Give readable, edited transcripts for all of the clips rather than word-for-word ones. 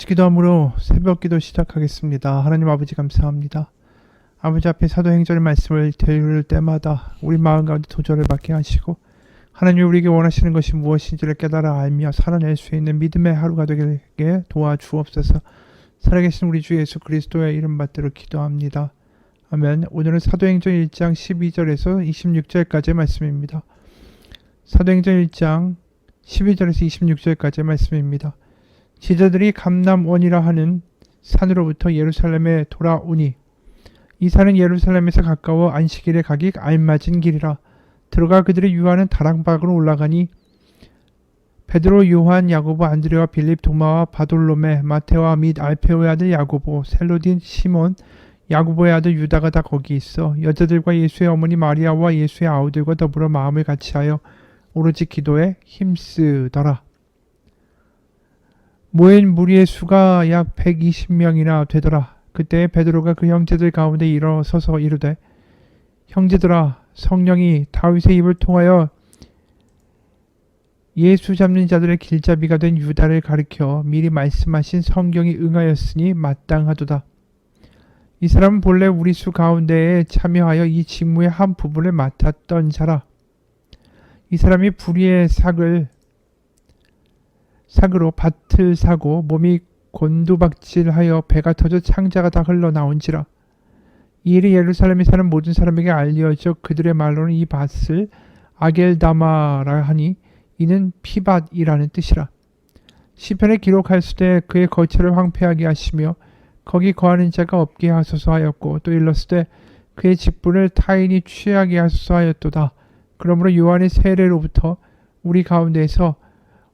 기도함으로 새벽기도 시작하겠습니다. 하나님 아버지 감사합니다. 아버지 앞에 사도행전의 말씀을 들을 때마다 우리 마음 가운데 도전을 받게 하시고 하나님이 우리에게 원하시는 것이 무엇인지를 깨달아 알며 살아낼 수 있는 믿음의 하루가 되게 도와주옵소서. 살아계신 우리 주 예수 그리스도의 이름 받들어 기도합니다. 아멘. 오늘은 사도행전 1장 12절에서 26절까지의 말씀입니다. 사도행전 1장 12절에서 26절까지의 말씀입니다. 제자들이 감람원이라 하는 산으로부터 예루살렘에 돌아오니 이 산은 예루살렘에서 가까워 안식일에 가기 알맞은 길이라. 들어가 그들의 유하는 다락방으로 올라가니 베드로, 요한, 야고보, 안드레와 빌립, 도마와 바돌로메, 마테와 및 알페오의 아들 야고보, 셀로딘, 시몬, 야고보의 아들 유다가 다 거기 있어 여자들과 예수의 어머니 마리아와 예수의 아우들과 더불어 마음을 같이하여 오로지 기도에 힘쓰더라. 모인 무리의 수가 약 120명이나 되더라. 그때 베드로가 그 형제들 가운데 일어서서 이르되 형제들아, 성령이 다윗의 입을 통하여 예수 잡는 자들의 길잡이가 된 유다를 가리켜 미리 말씀하신 성경이 응하였으니 마땅하도다. 이 사람은 본래 우리 수 가운데에 참여하여 이 직무의 한 부분을 맡았던 자라. 이 사람이 불의의 삭으로 밭을 사고 몸이 곤두박질하여 배가 터져 창자가 다 흘러나온지라. 이 일이 예루살렘에 사는 모든 사람에게 알려져 그들의 말로는 이 밭을 아겔다마라 하니 이는 피밭이라는 뜻이라. 시편에 기록하였으되 그의 거처를 황폐하게 하시며 거기 거하는 자가 없게 하소서 하였고 또 일렀으되 그의 직분을 타인이 취하게 하소서 하였도다. 그러므로 요한의 세례로부터 우리 가운데에서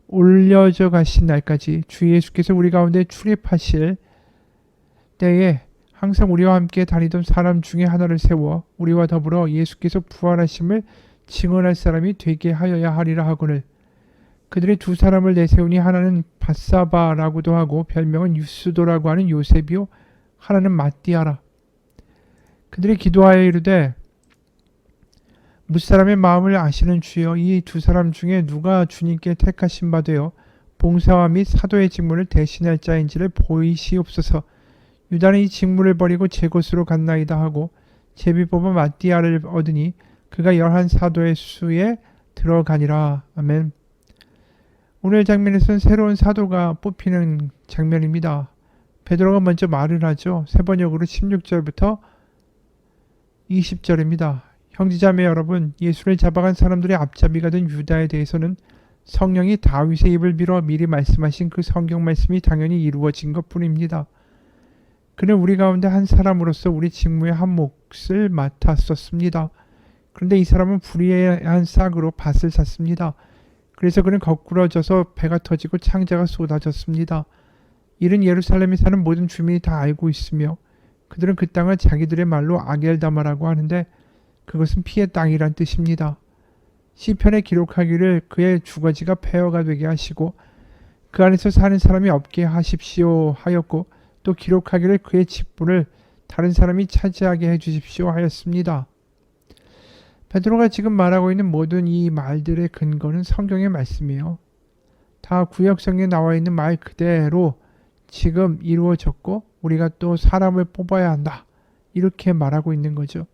올려져 가신 날까지 주 예수께서 우리 가운데 출입하실 때에 항상 우리와 함께 다니던 사람 중에 하나를 세워 우리와 더불어 예수께서 부활하심을 증언할 사람이 되게 하여야 하리라 하거늘 그들의 두 사람을 내세우니 하나는 바사바라고도 하고 별명은 유스도라고 하는 요셉이요 하나는 마띠아라. 그들이 기도하여 이르되 무사람의 마음을 아시는 주여, 이 두 사람 중에 누가 주님께 택하신 바 되어 봉사와 및 사도의 직무를 대신할 자인지를 보이시옵소서. 유다는 이 직무를 버리고 제 곳으로 갔나이다 하고 제비 뽑아 마띠아를 얻으니 그가 11사도의 수에 들어가니라. 아멘. 오늘 장면에서는 새로운 사도가 뽑히는 장면입니다. 베드로가 먼저 말을 하죠. 세 번역으로 16절부터 20절입니다. 형제자매 여러분, 예수를 잡아간 사람들의 앞잡이가 된 유다에 대해서는 성령이 다윗의 입을 빌어 미리 말씀하신 그 성경 말씀이 당연히 이루어진 것뿐입니다. 그는 우리 가운데 한 사람으로서 우리 직무의 한 몫을 맡았었습니다. 그런데 이 사람은 불의한 싹으로 밭을 샀습니다. 그래서 그는 거꾸러져서 배가 터지고 창자가 쏟아졌습니다. 이는 예루살렘에 사는 모든 주민이 다 알고 있으며 그들은 그 땅을 자기들의 말로 아겔다마라고 하는데 그것은 피의 땅이란 뜻입니다. 시편에 기록하기를 그의 주거지가 폐허가 되게 하시고 그 안에서 사는 사람이 없게 하십시오 하였고 또 기록하기를 그의 직분을 다른 사람이 차지하게 해주십시오 하였습니다. 베드로가 지금 말하고 있는 모든 이 말들의 근거는 성경의 말씀이에요. 다 구약성경에 나와 있는 말 그대로 지금 이루어졌고 우리가 또 사람을 뽑아야 한다. 이렇게 말하고 있는 거죠.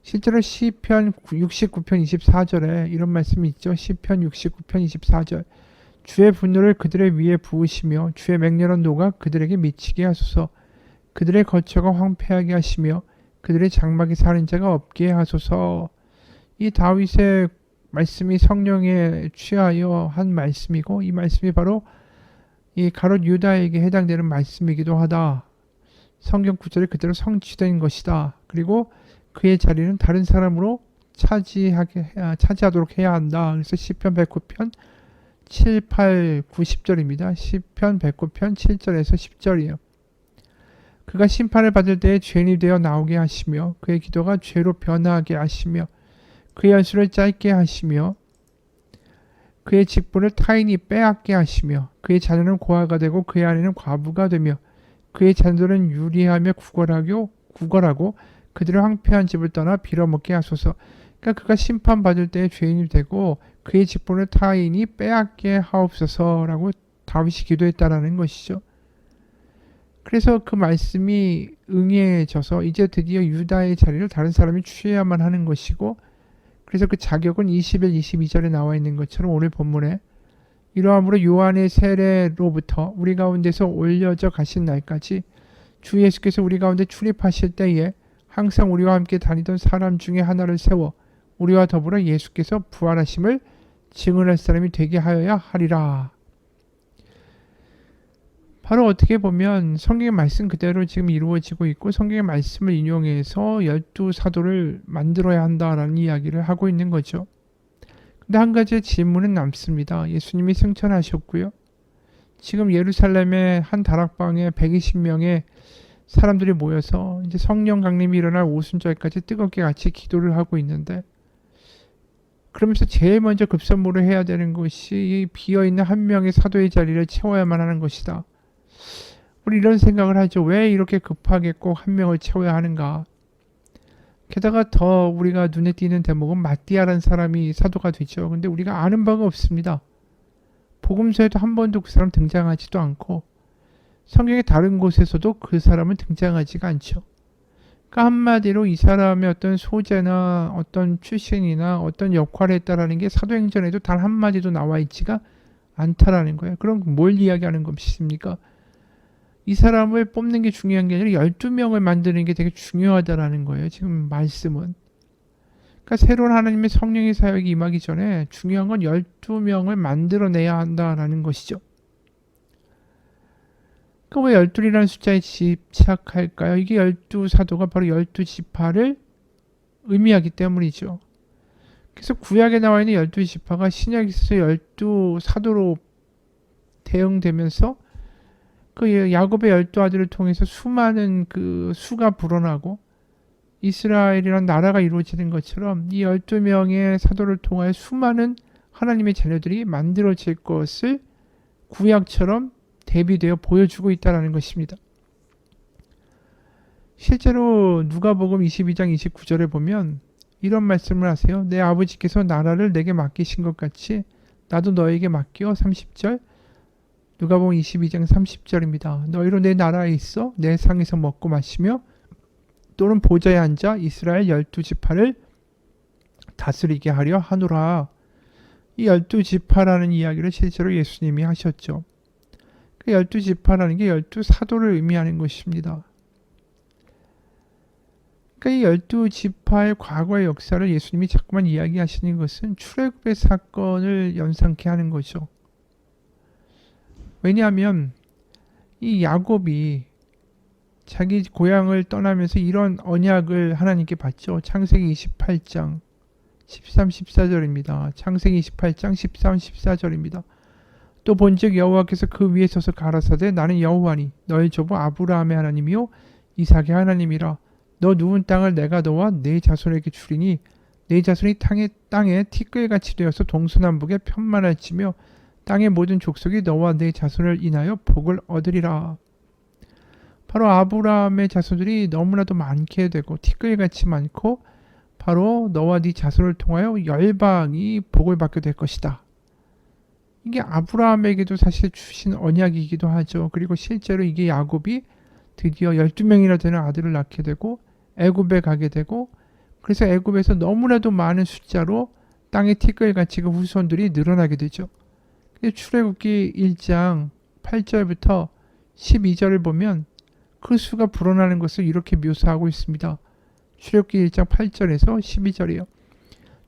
실제로 시편 69편 24절에 이런 말씀이 있죠. 시편 69편 24절 주의 분노를 그들의 위에 부으시며 주의 맹렬한 노가 그들에게 미치게 하소서. 그들의 거처가 황폐하게 하시며 그들의 장막에 사는 자가 없게 하소서. 이 다윗의 말씀이 성령에 취하여 한 말씀이고 이 말씀이 바로 이 가롯 유다에게 해당되는 말씀이기도 하다. 성경 구절이 그대로 성취된 것이다. 그리고 그의 자리는 다른 사람으로 차지하도록 해야 한다. 그래서 시편 109편 7, 8, 9, 10절입니다. 시편 109편 7절에서 10절이에요. 그가 심판을 받을 때에 죄인이 되어 나오게 하시며 그의 기도가 죄로 변하게 하시며 그의 연수를 짧게 하시며 그의 직분을 타인이 빼앗게 하시며 그의 자녀는 고아가 되고 그의 아내는 과부가 되며 그의 자녀들은 유리하며 구걸하고 그들의 황폐한 집을 떠나 빌어먹게 하소서. 그러니까 그가 심판받을 때에 죄인이 되고 그의 직분을 타인이 빼앗게 하옵소서라고 다윗이 기도했다라는 것이죠. 그래서 그 말씀이 응해져서 이제 드디어 유다의 자리를 다른 사람이 취해야만 하는 것이고, 그래서 그 자격은 21, 22절에 나와 있는 것처럼 오늘 본문에 이러함으로 요한의 세례로부터 우리 가운데서 올려져 가신 날까지 주 예수께서 우리 가운데 출입하실 때에 항상 우리와 함께 다니던 사람 중에 하나를 세워 우리와 더불어 예수께서 부활하심을 증언할 사람이 되게 하여야 하리라. 바로 어떻게 보면 성경의 말씀 그대로 지금 이루어지고 있고, 성경의 말씀을 인용해서 12사도를 만들어야 한다라는 이야기를 하고 있는 거죠. 근데 한 가지의 질문은 남습니다. 예수님이 승천하셨고요. 지금 예루살렘의 한 다락방에 120명의 사람들이 모여서 이제 성령 강림이 일어날 오순절까지 뜨겁게 같이 기도를 하고 있는데, 그러면서 제일 먼저 급선무를 해야 되는 것이 이 비어있는 한 명의 사도의 자리를 채워야만 하는 것이다. 우리 이런 생각을 하죠. 왜 이렇게 급하게 꼭 한 명을 채워야 하는가. 게다가 더 우리가 눈에 띄는 대목은 마띠아라는 사람이 사도가 되죠. 근데 우리가 아는 바가 없습니다. 복음서에도 한 번도 그 사람 등장하지도 않고, 성경의 다른 곳에서도 그 사람은 등장하지가 않죠. 그러니까 한마디로 이 사람의 어떤 소재나 어떤 출신이나 어떤 역할을 했다라는 게 사도행전에도 단 한마디도 나와 있지가 않다라는 거예요. 그럼 뭘 이야기하는 것입니까? 이 사람을 뽑는 게 중요한 게 아니라 12명을 만드는 게 되게 중요하다라는 거예요. 지금 말씀은. 그러니까 새로운 하나님의 성령의 사역이 임하기 전에 중요한 건 12명을 만들어내야 한다라는 것이죠. 그러니까 왜 12이라는 숫자에 집착할까요? 이게 12사도가 바로 12지파를 의미하기 때문이죠. 그래서 구약에 나와 있는 12지파가 신약에 있어서 12사도로 대응되면서 그 야곱의 12아들을 통해서 수많은 그 수가 불어나고 이스라엘이라는 나라가 이루어지는 것처럼 이 12명의 사도를 통하여 수많은 하나님의 자녀들이 만들어질 것을 구약처럼 대비되어 보여주고 있다는 것입니다. 실제로 누가복음 22장 29절에 보면 이런 말씀을 하세요. 내 아버지께서 나라를 내게 맡기신 것 같이 나도 너에게 맡겨. 30절 누가복음 22장 30절입니다. 너희로 내 나라에 있어 내 상에서 먹고 마시며 또는 보좌에 앉아 이스라엘 12지파를 다스리게 하려 하노라. 이 12지파라는 이야기를 실제로 예수님이 하셨죠. 그 12지파라는 게 12사도를 의미하는 것입니다. 그러니까 이 12지파의 과거의 역사를 예수님이 자꾸만 이야기하시는 것은 출애굽의 사건을 연상케 하는 거죠. 왜냐하면 이 야곱이 자기 고향을 떠나면서 이런 언약을 하나님께 받죠. 창세기 28장 13, 14절입니다. 창세기 28장 13, 14절입니다. 또 본즉 여호와께서 그 위에 서서 가라사대 나는 여호와니 너의 조부 아브라함의 하나님이요 이삭의 하나님이라. 너 누운 땅을 내가 너와 네 자손에게 주리니 네 자손이 땅에 티끌같이 되어서 동서남북에 편만할지며 땅의 모든 족속이 너와 네 자손을 인하여 복을 얻으리라. 바로 아브라함의 자손들이 너무나도 많게 되고 티끌같이 많고 바로 너와 네 자손을 통하여 열방이 복을 받게 될 것이다. 이게 아브라함에게도 사실 주신 언약이기도 하죠. 그리고 실제로 이게 야곱이 드디어 12명이나 되는 아들을 낳게 되고 애굽에 가게 되고, 그래서 애굽에서 너무나도 많은 숫자로 땅의 티끌같이 그 후손들이 늘어나게 되죠. 출애굽기 1장 8절부터 12절을 보면 그 수가 불어나는 것을 이렇게 묘사하고 있습니다. 출애굽기 1장 8절에서 12절이요.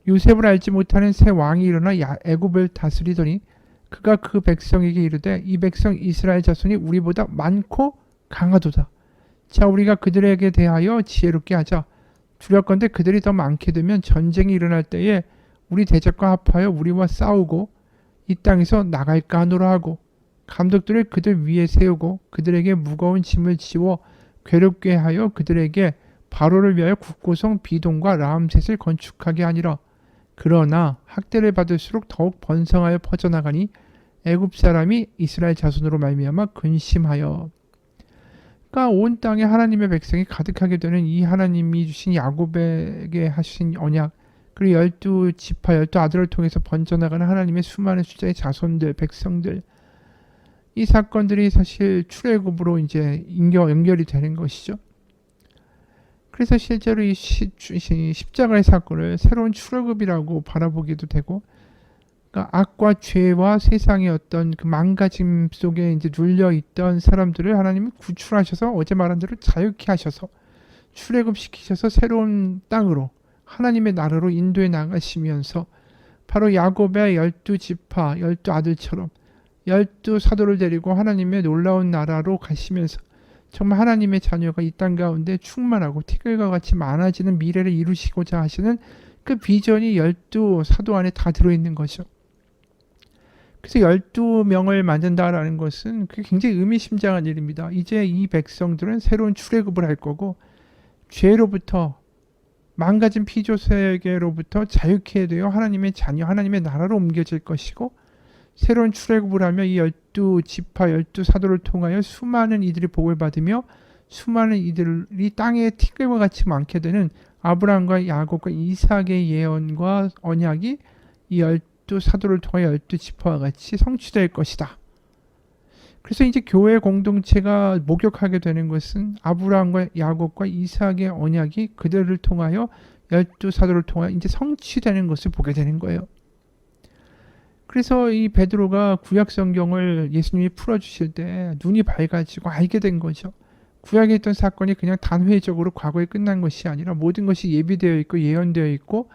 요셉을 알지 못하는 새 왕이 일어나 애굽을 다스리더니 그가 그 백성에게 이르되 이 백성 이스라엘 자손이 우리보다 많고 강하도다. 자 우리가 그들에게 대하여 지혜롭게 하자. 두렵건대 그들이 더 많게 되면 전쟁이 일어날 때에 우리 대적과 합하여 우리와 싸우고 이 땅에서 나갈까 하노라 하고 감독들을 그들 위에 세우고 그들에게 무거운 짐을 지워 괴롭게 하여 그들에게 바로를 위하여 국고성 비동과 라암셋을 건축하게 하니라. 그러나 학대를 받을수록 더욱 번성하여 퍼져나가니 애굽 사람이 이스라엘 자손으로 말미암아 근심하여. 그러니까 온 땅에 하나님의 백성이 가득하게 되는 이 하나님이 주신 야곱에게 하신 언약, 그리고 12지파 12아들을 통해서 번져나가는 하나님의 수많은 숫자의 자손들, 백성들, 이 사건들이 사실 출애굽으로 이제 연결이 되는 것이죠. 그래서 실제로 이 십자가의 사건을 새로운 출애굽이라고 바라보기도 되고, 그러니까 악과 죄와 세상의 어떤 그 망가짐 속에 이제 눌려 있던 사람들을 하나님이 구출하셔서 어제 말한 대로 자유케 하셔서 출애굽시키셔서 새로운 땅으로 하나님의 나라로 인도해 나가시면서 바로 야곱의 12지파 12아들처럼 12사도를 데리고 하나님의 놀라운 나라로 가시면서 정말 하나님의 자녀가 이 땅 가운데 충만하고 티끌과 같이 많아지는 미래를 이루시고자 하시는 그 비전이 12사도 안에 다 들어있는 거죠. 그래서 12명을 만든다라는 것은 그게 굉장히 의미심장한 일입니다. 이제 이 백성들은 새로운 출애굽을 할 거고, 죄로부터 망가진 피조세계로부터 자유케 되어 하나님의 자녀, 하나님의 나라로 옮겨질 것이고, 새로운 출애굽을 하며 이 12지파 12사도를 통하여 수많은 이들이 복을 받으며 수많은 이들이 땅에 티끌과 같이 많게 되는 아브라함과 야곱과 이삭의 예언과 언약이 이 12사도를 통하여 12지파와 같이 성취될 것이다. 그래서 이제 교회 공동체가 목격하게 되는 것은 아브라함과 야곱과 이삭의 언약이 그들을 통하여 12사도를 통하여 이제 성취되는 것을 보게 되는 거예요. 그래서 이 베드로가 구약 성경을 예수님이 풀어주실 때 눈이 밝아지고 알게 된 거죠. 구약에 있던 사건이 그냥 단회적으로 과거에 끝난 것이 아니라 모든 것이 예비되어 있고 예언되어 있고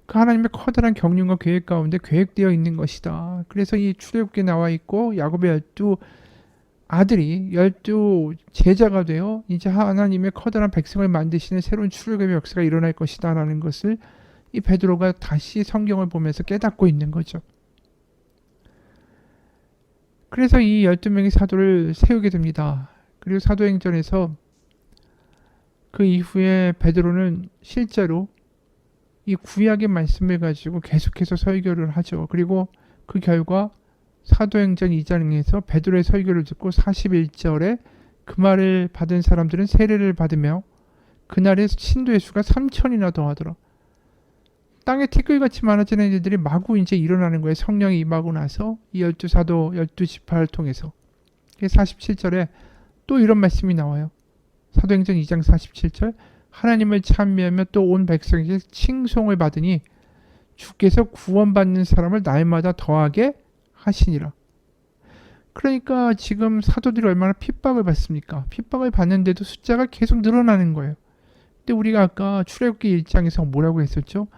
그 하나님의 커다란 경륜과 계획 가운데 계획되어 있는 것이다. 그래서 이 출애굽기에 나와 있고 야곱의 12아들이 12제자가 되어 이제 하나님의 커다란 백성을 만드시는 새로운 출애굽의 역사가 일어날 것이다 라는 것을 이 베드로가 다시 성경을 보면서 깨닫고 있는 거죠. 그래서 이 12명의 사도를 세우게 됩니다. 그리고 사도행전에서 그 이후에 베드로는 실제로 이 구약의 말씀을 가지고 계속해서 설교를 하죠. 그리고 그 결과 사도행전 2장에서 베드로의 설교를 듣고 41절에 그 말을 받은 사람들은 세례를 받으며 그날의 신도의 수가 3,000이나 더하더라. 땅에 티끌같이 많아지는 일들이 마구 이제 일어나는 거예요. 성령이 임하고 나서 이 12사도 12지파를 통해서. 47절에 또 이런 말씀이 나와요. 사도행전 2장 47절 하나님을 찬미하며 또 온 백성에게 칭송을 받으니 주께서 구원받는 사람을 날마다 더하게 하시니라. 그러니까 지금 사도들이 얼마나 핍박을 받습니까? 핍박을 받는데도 숫자가 계속 늘어나는 거예요. 근데 우리가 아까 출애굽기 1장에서 뭐라고 했었죠?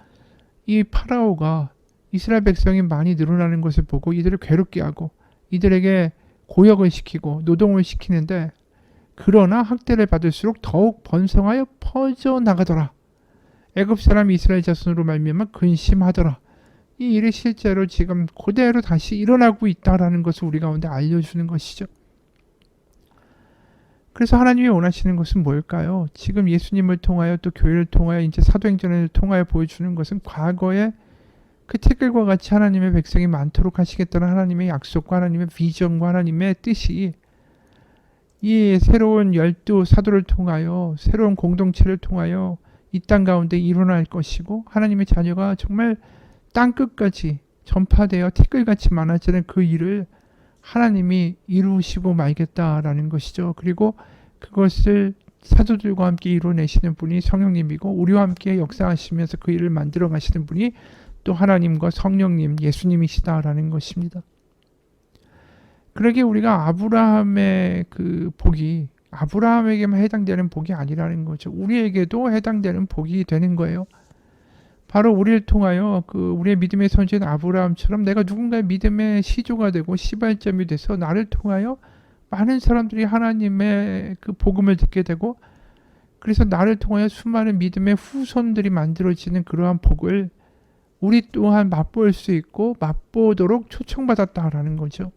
이 파라오가 이스라엘 백성이 많이 늘어나는 것을 보고 이들을 괴롭게 하고 이들에게 고역을 시키고 노동을 시키는데 그러나 학대를 받을수록 더욱 번성하여 퍼져나가더라. 애굽 사람 이스라엘 자손으로 말미암아 근심하더라. 이 일이 실제로 지금 그대로 다시 일어나고 있다라는 것을 우리 가운데 알려주는 것이죠. 그래서 하나님이 원하시는 것은 뭘까요? 지금 예수님을 통하여 또 교회를 통하여 이제 사도행전을 통하여 보여주는 것은 과거에 그 티끌과 같이 하나님의 백성이 많도록 하시겠다는 하나님의 약속과 하나님의 비전과 하나님의 뜻이 이 새로운 12사도를 통하여 새로운 공동체를 통하여 이 땅 가운데 일어날 것이고 하나님의 자녀가 정말 땅끝까지 전파되어 티끌같이 많아지는 그 일을 하나님이 이루시고 말겠다라는 것이죠. 그리고 그것을 사도들과 함께 이루어내시는 분이 성령님이고 우리와 함께 역사하시면서 그 일을 만들어 가시는 분이 또 하나님과 성령님, 예수님이시다라는 것입니다. 그러기에 우리가 아브라함의 그 복이 아브라함에게만 해당되는 복이 아니라는 거죠. 우리에게도 해당되는 복이 되는 거예요. 바로 우리를 통하여 그 우리의 믿음의 선지자인 아브라함처럼 내가 누군가의 믿음의 시조가 되고 시발점이 돼서 나를 통하여 많은 사람들이 하나님의 그 복음을 듣게 되고 그래서 나를 통하여 수많은 믿음의 후손들이 만들어지는 그러한 복을 우리 또한 맛볼 수 있고 맛보도록 초청받았다라는 거죠.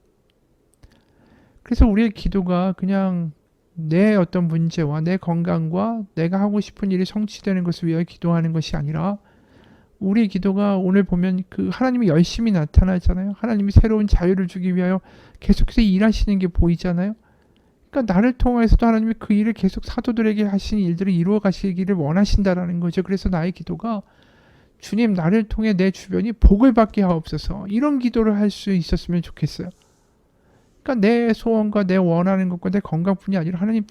그래서 우리의 기도가 그냥 내 어떤 문제와 내 건강과 내가 하고 싶은 일이 성취되는 것을 위하여 기도하는 것이 아니라 우리 기도가 오늘 보면 그 하나님이 열심히 나타나잖아요. 하나님이 새로운 자유를 주기 위하여 계속해서 일하시는 게 보이잖아요. 그러니까 나를 통해서도 하나님이 그 일을 계속 사도들에게 하신 일들을 이루어 가시기를 원하신다라는 거죠. 그래서 나의 기도가 주님 나를 통해 내 주변이 복을 받게 하옵소서 이런 기도를 할 수 있었으면 좋겠어요. 그러니까 내 소원과 내 원하는 것과 내 건강뿐이 아니라 하나님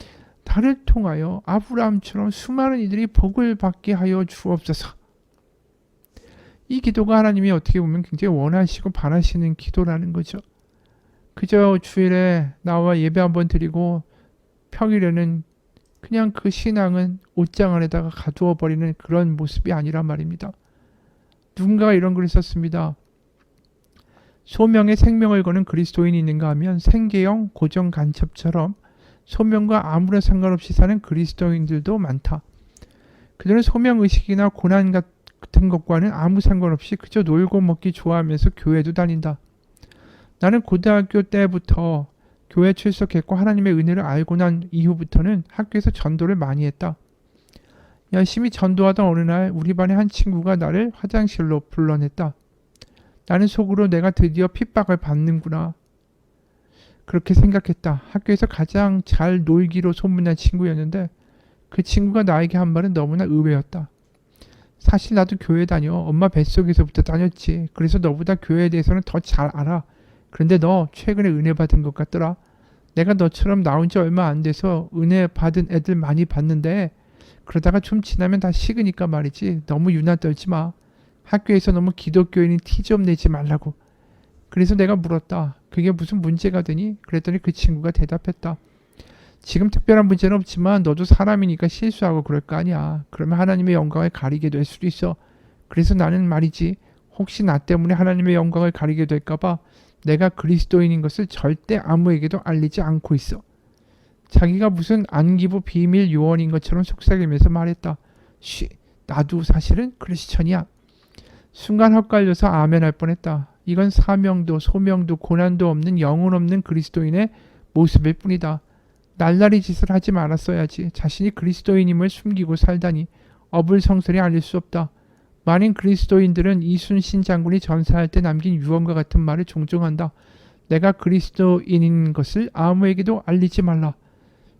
나를 통하여 아브라함처럼 수많은 이들이 복을 받게 하여 주옵소서. 이 기도가 하나님이 어떻게 보면 굉장히 원하시고 바라시는 기도라는 거죠. 그저 주일에 나와 예배 한번 드리고 평일에는 그냥 그 신앙은 옷장 안에다가 가두어 버리는 그런 모습이 아니란 말입니다. 누군가가 이런 글을 썼습니다. 소명에 생명을 거는 그리스도인이 있는가 하면 생계형 고정 간첩처럼 소명과 아무런 상관없이 사는 그리스도인들도 많다. 그들은 소명의식이나 고난 같은 것과는 아무 상관없이 그저 놀고 먹기 좋아하면서 교회도 다닌다. 나는 고등학교 때부터 교회 출석했고 하나님의 은혜를 알고 난 이후부터는 학교에서 전도를 많이 했다. 열심히 전도하던 어느 날 우리 반의 한 친구가 나를 화장실로 불러냈다. 나는 속으로 내가 드디어 핍박을 받는구나. 그렇게 생각했다. 학교에서 가장 잘 놀기로 소문난 친구였는데 그 친구가 나에게 한 말은 너무나 의외였다. 사실 나도 교회 다녀. 엄마 뱃속에서부터 다녔지. 그래서 너보다 교회에 대해서는 더 잘 알아. 그런데 너 최근에 은혜 받은 것 같더라. 내가 너처럼 나온 지 얼마 안 돼서 은혜 받은 애들 많이 봤는데 그러다가 좀 지나면 다 식으니까 말이지. 너무 유난 떨지 마. 학교에서 너무 기독교인이 티 좀 내지 말라고. 그래서 내가 물었다. 그게 무슨 문제가 되니? 그랬더니 그 친구가 대답했다. 지금 특별한 문제는 없지만 너도 사람이니까 실수하고 그럴 거 아니야. 그러면 하나님의 영광을 가리게 될 수도 있어. 그래서 나는 말이지. 혹시 나 때문에 하나님의 영광을 가리게 될까봐 내가 그리스도인인 것을 절대 아무에게도 알리지 않고 있어. 자기가 무슨 안기부 비밀 요원인 것처럼 속삭이면서 말했다. 쉬, 나도 사실은 크리스천이야. 순간 헛갈려서 아멘 할 뻔했다. 이건 사명도 소명도 고난도 없는 영혼 없는 그리스도인의 모습일 뿐이다. 날라리 짓을 하지 말았어야지. 자신이 그리스도인임을 숨기고 살다니 어불성설이 아닐 수 없다. 많은 그리스도인들은 이순신 장군이 전사할 때 남긴 유언과 같은 말을 종종 한다. 내가 그리스도인인 것을 아무에게도 알리지 말라.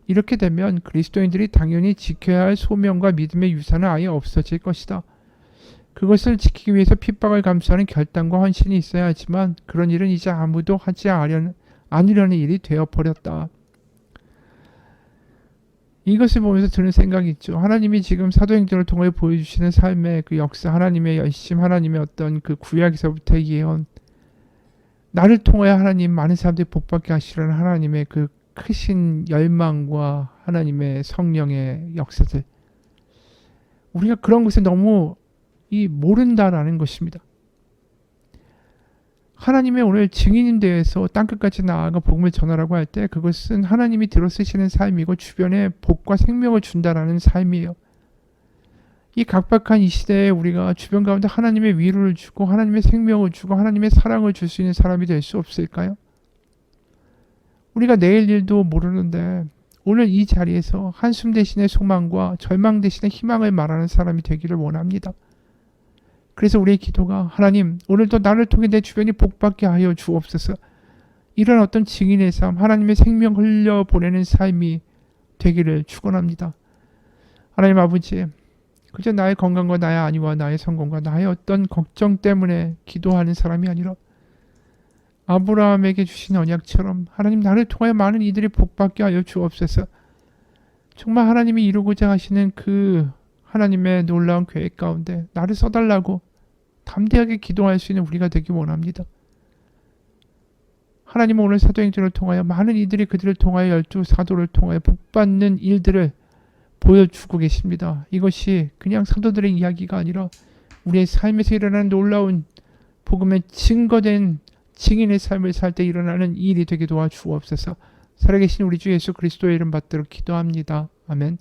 이렇게 되면 그리스도인들이 당연히 지켜야 할 소명과 믿음의 유산은 아예 없어질 것이다. 그것을 지키기 위해서 핍박을 감수하는 결단과 헌신이 있어야 하지만 그런 일은 이제 아무도 하지 않으려는 일이 되어버렸다. 이것을 보면서 드는 생각이 있죠. 하나님이 지금 사도행전을 통해 보여주시는 삶의 그 역사, 하나님의 열심, 하나님의 어떤 그 구약에서부터의 예언, 나를 통하여 하나님 많은 사람들이 복받게 하시려는 하나님의 그 크신 열망과 하나님의 성령의 역사들, 우리가 그런 것을 너무 모른다라는 것입니다. 하나님의 오늘 증인인 데에서 땅끝까지 나아가 복음을 전하라고 할 때 그것은 하나님이 들어쓰시는 삶이고 주변에 복과 생명을 준다라는 삶이에요. 이 각박한 이 시대에 우리가 주변 가운데 하나님의 위로를 주고 하나님의 생명을 주고 하나님의 사랑을 줄 수 있는 사람이 될 수 없을까요? 우리가 내일 일도 모르는데 오늘 이 자리에서 한숨 대신에 소망과 절망 대신에 희망을 말하는 사람이 되기를 원합니다. 그래서 우리의 기도가 하나님 오늘도 나를 통해 내 주변이 복받게 하여 주옵소서. 이런 어떤 증인의 삶, 하나님의 생명 흘려보내는 삶이 되기를 축원합니다. 하나님 아버지, 그저 나의 건강과 나의 안위와 나의 성공과 나의 어떤 걱정 때문에 기도하는 사람이 아니라 아브라함에게 주신 언약처럼 하나님 나를 통하여 많은 이들이 복받게 하여 주옵소서. 정말 하나님이 이루고자 하시는 그 하나님의 놀라운 계획 가운데 나를 써달라고 담대하게 기도할 수 있는 우리가 되기 원합니다. 하나님은 오늘 사도행전을 통하여 많은 이들이 그들을 통하여 12 사도를 통하여 복받는 일들을 보여주고 계십니다. 이것이 그냥 사도들의 이야기가 아니라 우리의 삶에서 일어나는 놀라운 복음의 증거된 증인의 삶을 살 때 일어나는 일이 되게 도와주옵소서. 살아계신 우리 주 예수 그리스도의 이름 받들어 기도합니다. 아멘.